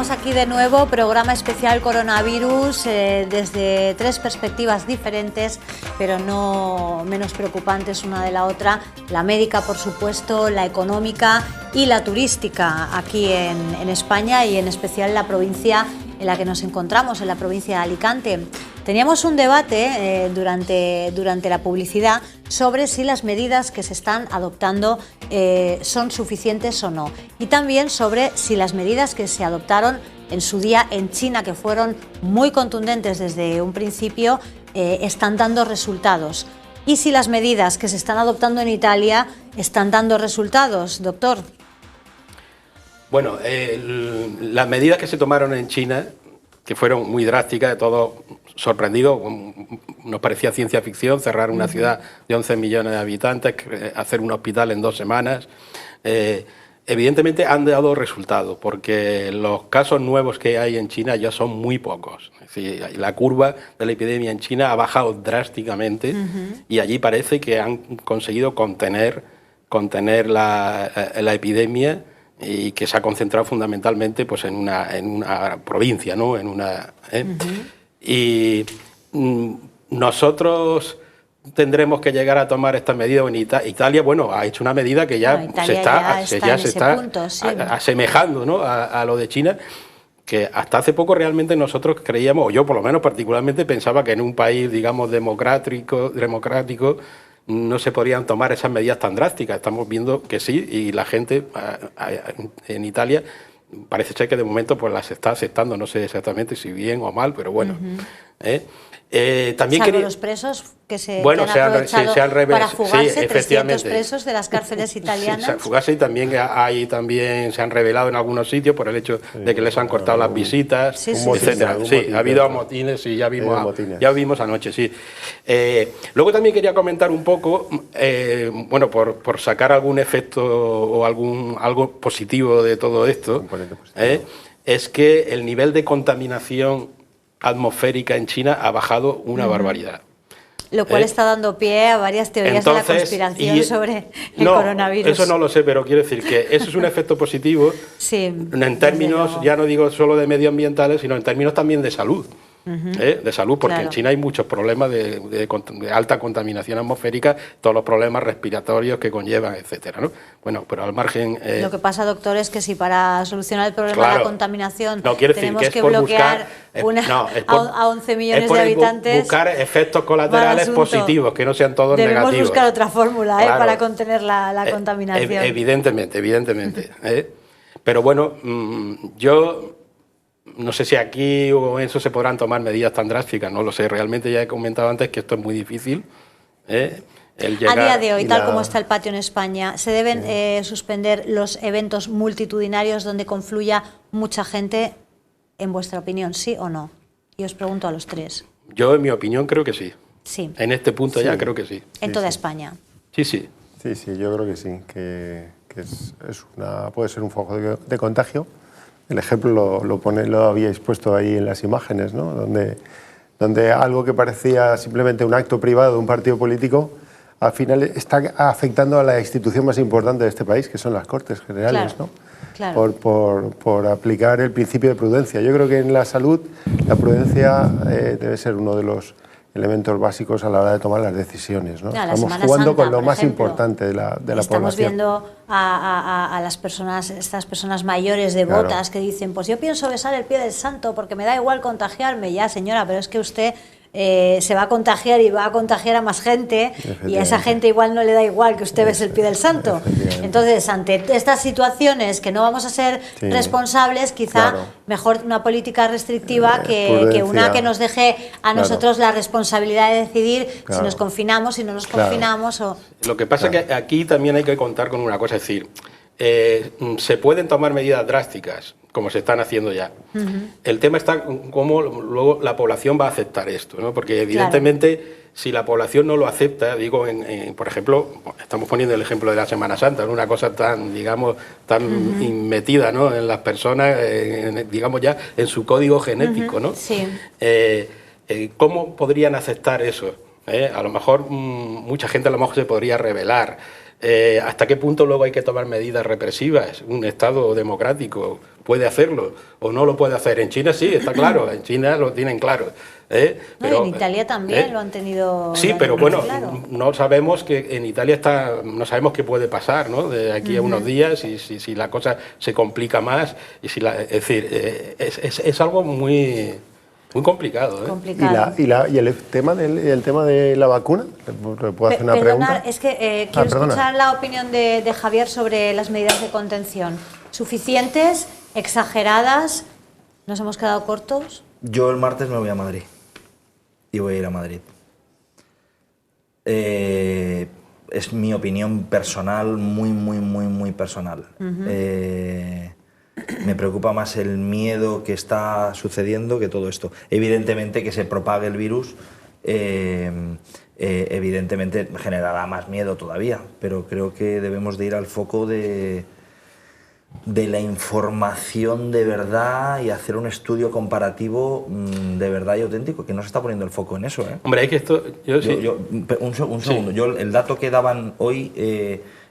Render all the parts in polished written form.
estamos aquí de nuevo, programa especial coronavirus, desde tres perspectivas diferentes, pero no menos preocupantes una de la otra. La médica, por supuesto, la económica y la turística aquí en España y en especial en la provincia en la que nos encontramos, en la provincia de Alicante. Teníamos un debate durante la publicidad sobre si las medidas que se están adoptando son suficientes o no, y también sobre si las medidas que se adoptaron en su día en China, que fueron muy contundentes desde un principio, están dando resultados, y si las medidas que se están adoptando en Italia están dando resultados, doctor. Bueno, las medidas que se tomaron en China, que fueron muy drásticas, todos sorprendidos, nos parecía ciencia ficción, cerrar una ciudad de 11 millones de habitantes, hacer un hospital en 2 semanas, evidentemente han dado resultados, porque los casos nuevos que hay en China ya son muy pocos. Es decir, la curva de la epidemia en China ha bajado drásticamente y allí parece que han conseguido contener la epidemia, y que se ha concentrado fundamentalmente pues en una provincia, ¿no? Y nosotros tendremos que llegar a tomar estas medidas. En Italia, bueno, ha hecho una medida que ya se está asemejando, ¿no? a lo de China, que hasta hace poco realmente nosotros creíamos, o yo por lo menos particularmente pensaba, que en un país, digamos, democrático no se podrían tomar esas medidas tan drásticas. Estamos viendo que sí, y la gente en Italia parece ser que de momento pues las está aceptando, no sé exactamente si bien o mal, pero bueno. También los presos que se han aprovechado para fugarse, 300 presos de las cárceles italianas. Sí, fugarse, y también se han revelado en algunos sitios por el hecho de que les han cortado las visitas, etcétera. Sí, ha habido motines, y ya vimos anoche, sí. Luego también quería comentar un poco, bueno, por sacar algún efecto o algo positivo de todo esto, es que el nivel de contaminación atmosférica en China ha bajado una barbaridad. Lo cual está dando pie a varias teorías de la conspiración sobre el coronavirus. Eso no lo sé, pero quiero decir que eso es un efecto positivo en términos, ya no digo solo de medioambientales, sino en términos también de salud. De salud, porque en China hay muchos problemas de alta contaminación atmosférica, todos los problemas respiratorios que conllevan, etcétera, ¿no? Bueno, pero al margen... Lo que pasa, doctor, es que si para solucionar el problema de la contaminación tenemos que bloquear a 11 millones de habitantes... buscar efectos colaterales positivos, que no sean todos negativos. Debemos buscar otra fórmula para contener la contaminación. Evidentemente. Pero bueno, yo... no sé si aquí o en eso se podrán tomar medidas tan drásticas, no lo sé. Realmente ya he comentado antes que esto es muy difícil. A día de hoy, tal como está el patio en España, ¿se deben suspender los eventos multitudinarios donde confluya mucha gente, en vuestra opinión, sí o no? Y os pregunto a los tres. Yo, en mi opinión, creo que sí. Sí. En este punto ya creo que sí. ¿En toda España? Sí. Sí, yo creo que sí, que puede ser un foco de contagio. El ejemplo lo habíais puesto ahí en las imágenes, ¿no? Donde algo que parecía simplemente un acto privado de un partido político, al final está afectando a la institución más importante de este país, que son las Cortes Generales, ¿no? Claro. Por aplicar el principio de prudencia. Yo creo que en la salud la prudencia debe ser uno de los elementos básicos a la hora de tomar las decisiones, ¿no? Estamos jugando con lo más importante de la población. Estamos viendo a las personas, estas personas mayores devotas que dicen, pues yo pienso besar el pie del santo porque me da igual contagiarme. Ya, señora, pero es que usted se va a contagiar y va a contagiar a más gente, y a esa gente igual no le da igual que usted bese el pie del santo. Entonces, ante estas situaciones que no vamos a ser responsables, quizá mejor una política restrictiva que una que nos deje a nosotros la responsabilidad de decidir si nos confinamos, si no nos confinamos. Lo que pasa es que aquí también hay que contar con una cosa, es decir, se pueden tomar medidas drásticas, como se están haciendo ya. El tema está cómo luego la población va a aceptar esto, ¿no? Porque evidentemente si la población no lo acepta, digo, por ejemplo, estamos poniendo el ejemplo de la Semana Santa, ¿no? Una cosa tan, digamos, tan metida, ¿no? En las personas, digamos ya en su código genético, ¿no? Sí. ¿Cómo podrían aceptar eso? A lo mejor mucha gente se podría rebelar. ¿hasta qué punto luego hay que tomar medidas represivas? ¿Un Estado democrático puede hacerlo o no lo puede hacer? En China sí, está claro, en China lo tienen claro. Pero, en Italia también lo han tenido. Sí, pero bueno, claro. no sabemos que en Italia no sabemos qué puede pasar, ¿no? De aquí a unos días, si la cosa se complica más, y es decir, es algo muy complicado. Complicado. ¿Y el tema de la vacuna? ¿Le puedo hacer una pregunta? Es que quiero escuchar la opinión de Javier sobre las medidas de contención. ¿Suficientes? ¿Exageradas? ¿Nos hemos quedado cortos? Yo el martes me voy a Madrid. Y voy a ir a Madrid. Es mi opinión personal, muy personal. Me preocupa más el miedo que está sucediendo que todo esto. Evidentemente que se propague el virus, evidentemente generará más miedo todavía, pero creo que debemos de ir al foco de la información de verdad y hacer un estudio comparativo de verdad y auténtico, que no se está poniendo el foco en eso. Hombre, hay que esto... Un segundo. Yo, el dato que daban hoy,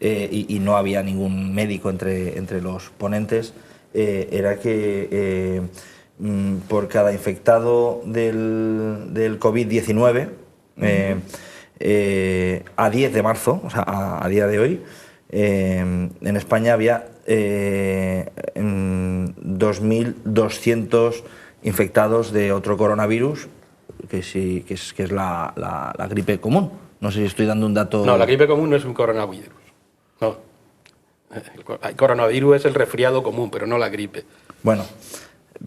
y no había ningún médico entre los ponentes, era que por cada infectado del COVID-19, a 10 de marzo, o sea, a día de hoy, en España había 2.200 infectados de otro coronavirus, que es la gripe común. No sé si estoy dando un dato... No, la gripe común no es un coronavirus. No. El coronavirus es el resfriado común, pero no la gripe. Bueno,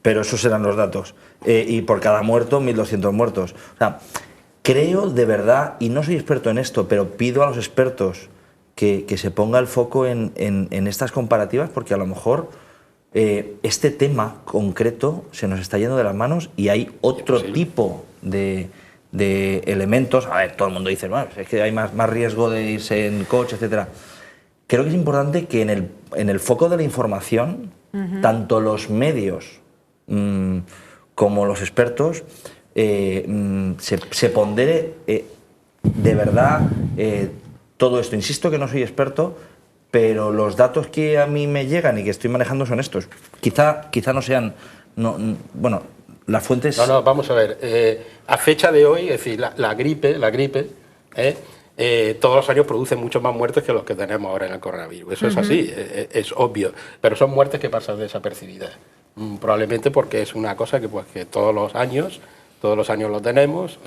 pero esos eran los datos. Y por cada muerto, 1.200 muertos. O sea, creo de verdad, y no soy experto en esto, pero pido a los expertos que se ponga el foco en estas comparativas, porque a lo mejor este tema concreto se nos está yendo de las manos y hay otro tipo de elementos. A ver, todo el mundo dice, bueno, es que hay más riesgo de irse en coche, etcétera. Creo que es importante que en el foco de la información, tanto los medios como los expertos, se pondere de verdad todo esto. Insisto que no soy experto, pero los datos que a mí me llegan y que estoy manejando son estos. Quizá no sean... bueno, las fuentes... No, vamos a ver. A fecha de hoy, es decir, la gripe todos los años produce muchos más muertes que los que tenemos ahora en el coronavirus. Eso es así, es obvio. Pero son muertes que pasan desapercibidas. Probablemente porque es una cosa que todos los años lo tenemos,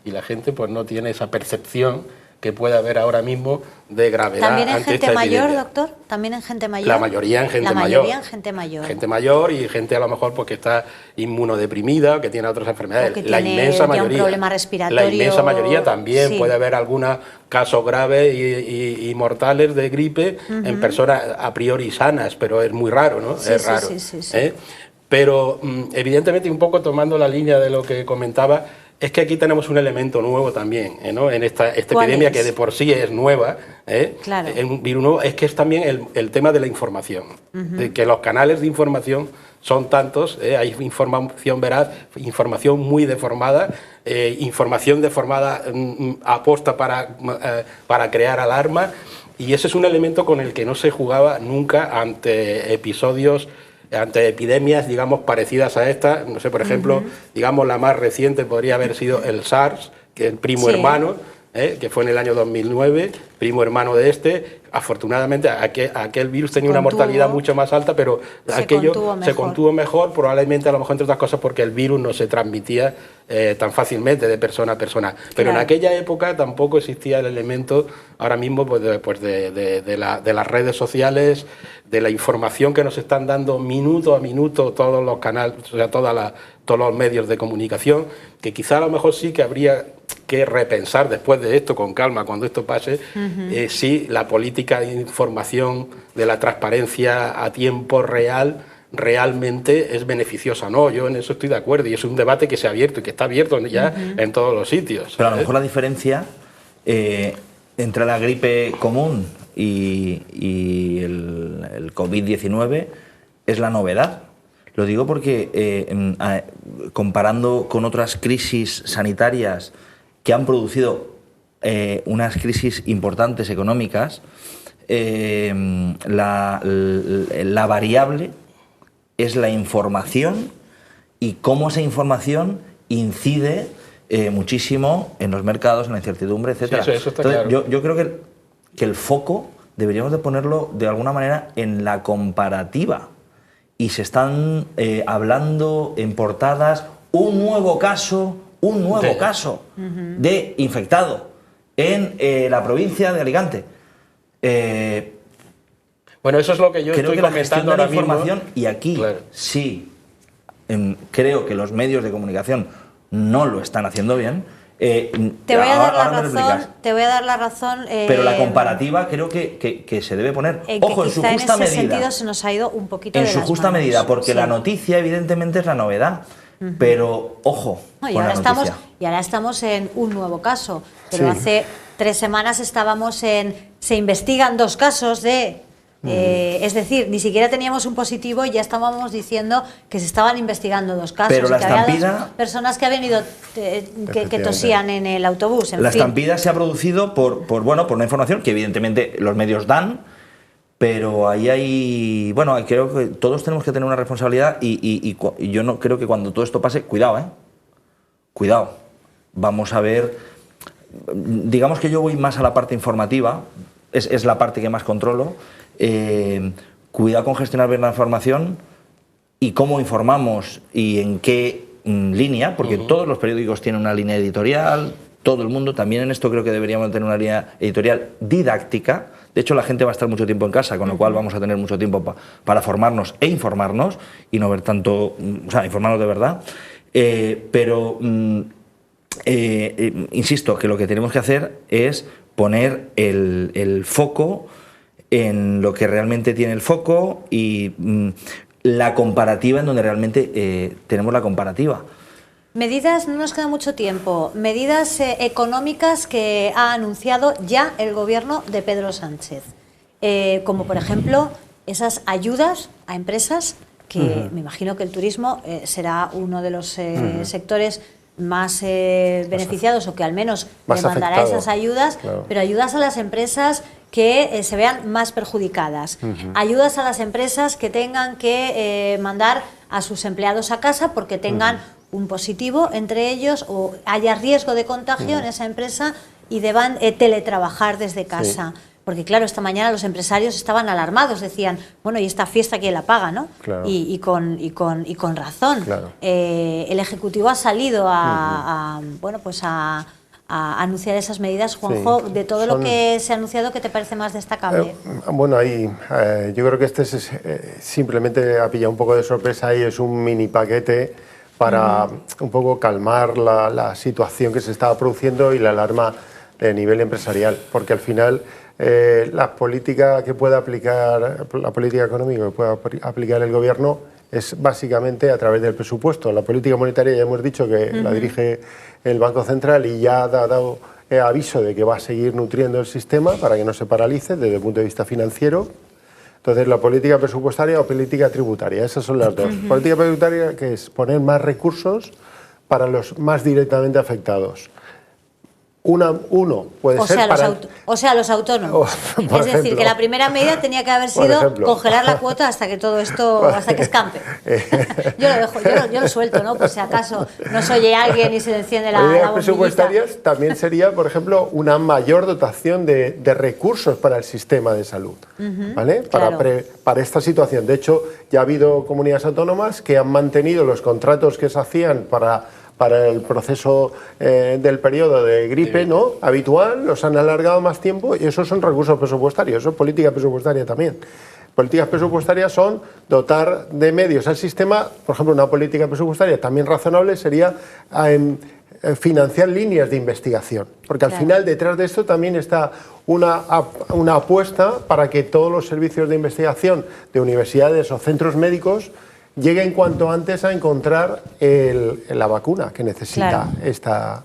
y la gente pues no tiene esa percepción que puede haber ahora mismo de gravedad. ¿También en ante gente esta mayor, epidemia. doctor? ¿También en gente mayor? La mayoría en gente mayor. La mayoría en gente mayor. Gente mayor y gente a lo mejor que está inmunodeprimida o que tiene otras enfermedades. O que la tiene inmensa ya mayoría. un problema respiratorio. La inmensa mayoría también. Sí. Puede haber algunos casos graves y mortales de gripe en personas a priori sanas, pero es muy raro, ¿no? Sí, es raro. Sí. Pero evidentemente, un poco tomando la línea de lo que comentaba, es que aquí tenemos un elemento nuevo también, ¿no? En esta epidemia que de por sí es nueva, Claro. un virus nuevo, es que es también el tema de la información, de que los canales de información son tantos, hay información veraz, información muy deformada, información deformada aposta para crear alarma, y ese es un elemento con el que no se jugaba nunca ante epidemias, digamos, parecidas a esta. No sé, por ejemplo, digamos, la más reciente podría haber sido el SARS, que es el primo hermano, que fue en el año 2009, primo hermano de este. Afortunadamente, aquel virus tenía una mortalidad mucho más alta, pero aquello se contuvo mejor, probablemente, a lo mejor, entre otras cosas, porque el virus no se transmitía tan fácilmente de persona a persona. Pero en aquella época tampoco existía el elemento, ahora mismo, de las redes sociales, de la información que nos están dando minuto a minuto todos los canales, o sea, todos los medios de comunicación, que quizá a lo mejor sí que habría que repensar después de esto con calma, cuando esto pase, si la política de información, de la transparencia a tiempo real, realmente es beneficiosa o no. Yo en eso estoy de acuerdo, y es un debate que se ha abierto y que está abierto ya en todos los sitios. Pero a lo mejor la diferencia entre la gripe común y el COVID-19 es la novedad. Lo digo porque comparando con otras crisis sanitarias que han producido unas crisis importantes económicas, la variable es la información y cómo esa información incide muchísimo en los mercados, en la incertidumbre, etc. Sí, eso está claro. Yo creo que el foco deberíamos de ponerlo de alguna manera en la comparativa. Y se están hablando en portadas un nuevo caso de infectado en la provincia de Alicante. Bueno, eso es lo que yo creo estoy que la gestión comentando de la ahora mismo. información, y aquí Claro. sí, creo que los medios de comunicación no lo están haciendo bien. Te voy a dar ahora la me lo explicas. razón. Te voy a dar la razón. Pero la comparativa creo que se debe poner. Ojo, en su quizá justa en ese medida. sentido se nos ha ido un poquito En de su las justa manos. medida, porque Sí. la noticia evidentemente es la novedad. Pero ojo No, y con ahora la estamos, noticia. y ahora estamos en un nuevo caso. Pero Sí. hace 3 semanas estábamos en... Se investigan 2 casos de... es decir, ni siquiera teníamos un positivo y ya estábamos diciendo que se estaban investigando 2 casos. Pero y la que había estampida- 2 personas que habían ido, que tosían en el autobús. En La fin. estampida se ha producido por una información que evidentemente los medios dan, pero ahí hay... Bueno, creo que todos tenemos que tener una responsabilidad y yo no creo que cuando todo esto pase... Cuidado, Cuidado. Vamos a ver... Digamos que yo voy más a la parte informativa, es la parte que más controlo. Cuidado con gestionar bien la información y cómo informamos y en qué línea, porque todos los periódicos tienen una línea editorial, todo el mundo, también en esto creo que deberíamos tener una línea editorial didáctica. De hecho, la gente va a estar mucho tiempo en casa, con lo cual vamos a tener mucho tiempo para formarnos e informarnos y no ver tanto, o sea, informarnos de verdad. Insisto, que lo que tenemos que hacer es poner el foco en lo que realmente tiene el foco y la comparativa en donde realmente tenemos la comparativa. Medidas, no nos queda mucho tiempo, medidas económicas que ha anunciado ya el gobierno de Pedro Sánchez, como por ejemplo esas ayudas a empresas que me imagino que el turismo será uno de los sectores más beneficiados o que al menos Más demandará afectado, esas ayudas, claro. pero ayudas a las empresas que se vean más perjudicadas, ayudas a las empresas que tengan que mandar a sus empleados a casa porque tengan un positivo entre ellos o haya riesgo de contagio en esa empresa y deban teletrabajar desde casa. Sí. Porque claro, esta mañana los empresarios estaban alarmados, decían, bueno, ¿y esta fiesta quién la paga, no? Claro. Y con razón. Claro. El Ejecutivo ha salido a anunciar esas medidas. Juanjo, Sí. de todo lo que se ha anunciado, ¿qué te parece más destacable? Bueno, ahí yo creo que este es simplemente ha pillado un poco de sorpresa y es un mini paquete para un poco calmar la situación que se estaba produciendo y la alarma de nivel empresarial, porque al final la política que pueda aplicar, la política económica que pueda aplicar el gobierno es básicamente a través del presupuesto. La política monetaria ya hemos dicho que la dirige el Banco Central y ya ha dado aviso de que va a seguir nutriendo el sistema para que no se paralice desde el punto de vista financiero. Entonces, la política presupuestaria o política tributaria, esas son las dos. Política tributaria, que es poner más recursos para los más directamente afectados. Uno puede ser para... los autónomos. Por Es decir, ejemplo. que la primera medida tenía que haber Por sido ejemplo. congelar la cuota hasta que todo esto, hasta que escampe. Yo lo dejo, yo lo suelto, ¿no? Por si acaso no se oye alguien y se le enciende la Medidas bombillita. presupuestarias también sería, por ejemplo, una mayor dotación de recursos para el sistema de salud, ¿vale? Claro. Para esta situación. De hecho, ya ha habido comunidades autónomas que han mantenido los contratos que se hacían para el proceso del periodo de gripe, ¿no?, habitual, los han alargado más tiempo y esos son recursos presupuestarios, eso es política presupuestaria también. Políticas presupuestarias son dotar de medios al sistema. Por ejemplo, una política presupuestaria también razonable sería financiar líneas de investigación, porque al final detrás de esto también está una apuesta para que todos los servicios de investigación de universidades o centros médicos lleguen cuanto antes a encontrar la vacuna que necesita esta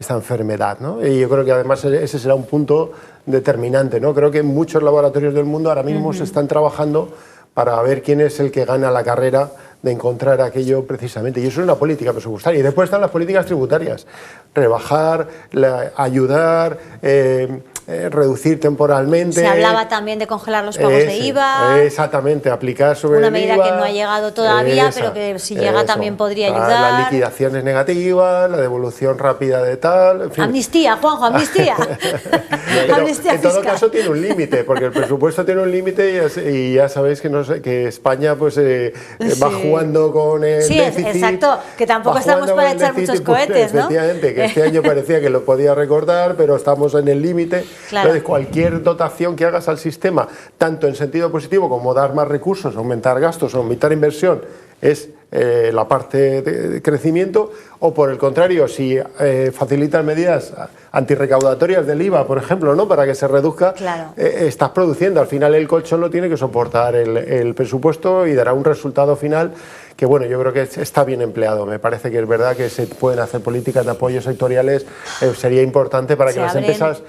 enfermedad, ¿no? Y yo creo que además ese será un punto determinante, ¿no? Creo que muchos laboratorios del mundo ahora mismo se están trabajando para ver quién es el que gana la carrera de encontrar aquello precisamente. Y eso es una política presupuestaria. Y después están las políticas tributarias. Rebajar, ayudar, reducir temporalmente. Se hablaba también de congelar los pagos de IVA. Exactamente, aplicar sobre una el medida IVA, que no ha llegado todavía, pero que si llega también podría ayudar. Las liquidaciones negativas, la devolución rápida de tal. En fin. Amnistía, Juanjo, amnistía. Amnistía en todo fiscal. caso tiene un límite, porque el presupuesto tiene un límite y ya sabéis que, que España pues, va jugando con el déficit. Sí, exacto, que tampoco estamos para echar muchos cohetes, ¿no? Efectivamente, que este año parecía que lo podía recortar, pero estamos en el límite. Claro. Entonces, cualquier dotación que hagas al sistema, tanto en sentido positivo como dar más recursos, aumentar gastos, aumentar inversión, es la parte de crecimiento, o por el contrario, si facilitas medidas antirrecaudatorias del IVA, por ejemplo, ¿no? Para que se reduzca, claro. Estás produciendo. Al final el colchón lo tiene que soportar el presupuesto y dará un resultado final que, bueno, yo creo que está bien empleado. Me parece que es verdad que se pueden hacer políticas de apoyo sectoriales, sería importante para que las empresas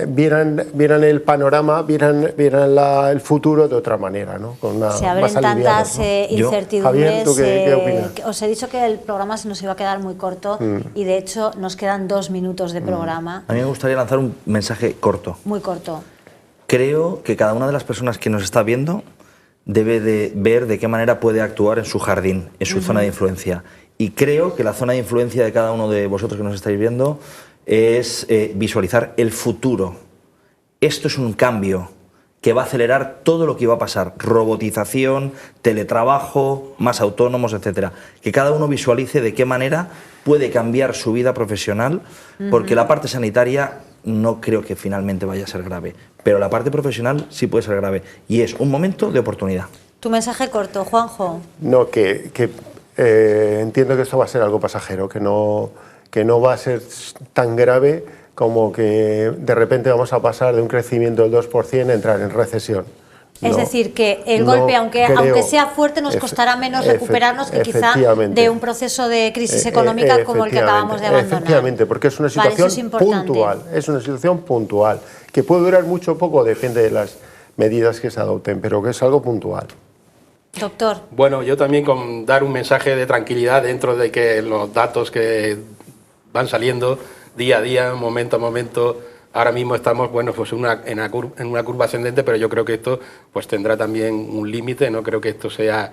vieran el panorama, vieran el futuro de otra manera, ¿no? Con una, se abren tantas incertidumbres. Javier, ¿tú qué opinas? Os he dicho que el programa se nos iba a quedar muy corto y de hecho nos quedan 2 minutos de programa. A mí me gustaría lanzar un mensaje corto. Muy corto. Creo que cada una de las personas que nos está viendo debe de ver de qué manera puede actuar en su jardín, en su zona de influencia. Y creo que la zona de influencia de cada uno de vosotros que nos estáis viendo es visualizar el futuro. Esto es un cambio que va a acelerar todo lo que iba a pasar. Robotización, teletrabajo, más autónomos, etcétera. Que cada uno visualice de qué manera puede cambiar su vida profesional, porque la parte sanitaria no creo que finalmente vaya a ser grave, pero la parte profesional sí puede ser grave y es un momento de oportunidad. Tu mensaje corto, Juanjo. No, que entiendo que esto va a ser algo pasajero, que no va a ser tan grave como que de repente vamos a pasar de un crecimiento del 2% a entrar en recesión. Es decir, que el golpe, aunque sea fuerte, nos costará menos recuperarnos que quizá de un proceso de crisis económica como el que acabamos de abandonar. Efectivamente, porque es una situación puntual, es una situación puntual, que puede durar mucho o poco, depende de las medidas que se adopten, pero que es algo puntual. Doctor. Bueno, yo también con dar un mensaje de tranquilidad dentro de que los datos que van saliendo día a día, momento a momento. Ahora mismo estamos, bueno, pues en una curva ascendente, pero yo creo que esto pues tendrá también un límite. No creo que esto sea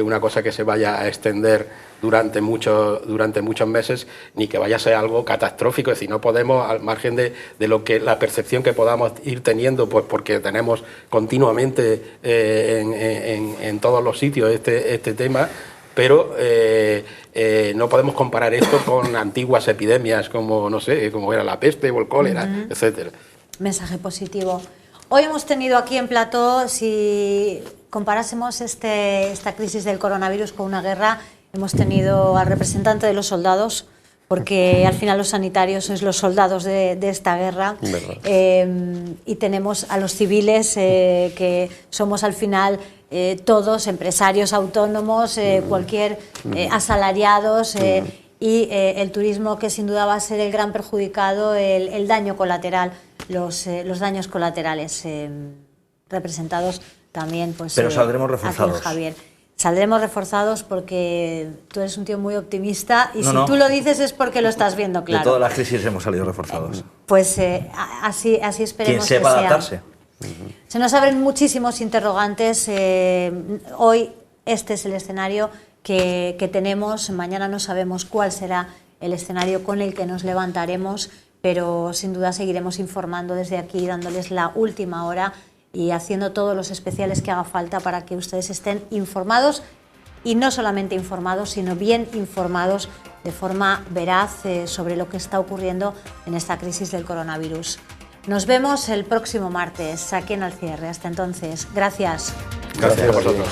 una cosa que se vaya a extender durante muchos meses, ni que vaya a ser algo catastrófico. Es decir, no podemos, al margen de lo que la percepción que podamos ir teniendo, pues porque tenemos continuamente en todos los sitios este tema. Pero no podemos comparar esto con antiguas epidemias como, no sé, como era la peste o el cólera, etcétera. Mensaje positivo. Hoy hemos tenido aquí en plató, si comparásemos esta crisis del coronavirus con una guerra, hemos tenido al representante de los soldados, porque al final los sanitarios sois los soldados de esta guerra, y tenemos a los civiles que somos al final todos empresarios autónomos, cualquier asalariados, y el turismo, que sin duda va a ser el gran perjudicado, el daño colateral, los daños colaterales representados también, pues, pero saldremos reforzados. Javier. Saldremos reforzados porque tú eres un tío muy optimista y si tú lo dices es porque lo estás viendo claro. De todas las crisis hemos salido reforzados. Pues así esperemos que sea. Quien sepa adaptarse. Se nos abren muchísimos interrogantes. Hoy este es el escenario que tenemos. Mañana no sabemos cuál será el escenario con el que nos levantaremos, pero sin duda seguiremos informando desde aquí, dándoles la última hora y haciendo todos los especiales que haga falta para que ustedes estén informados, y no solamente informados, sino bien informados de forma veraz sobre lo que está ocurriendo en esta crisis del coronavirus. Nos vemos el próximo martes aquí en Al Cierre. Hasta entonces, gracias. Gracias a vosotros.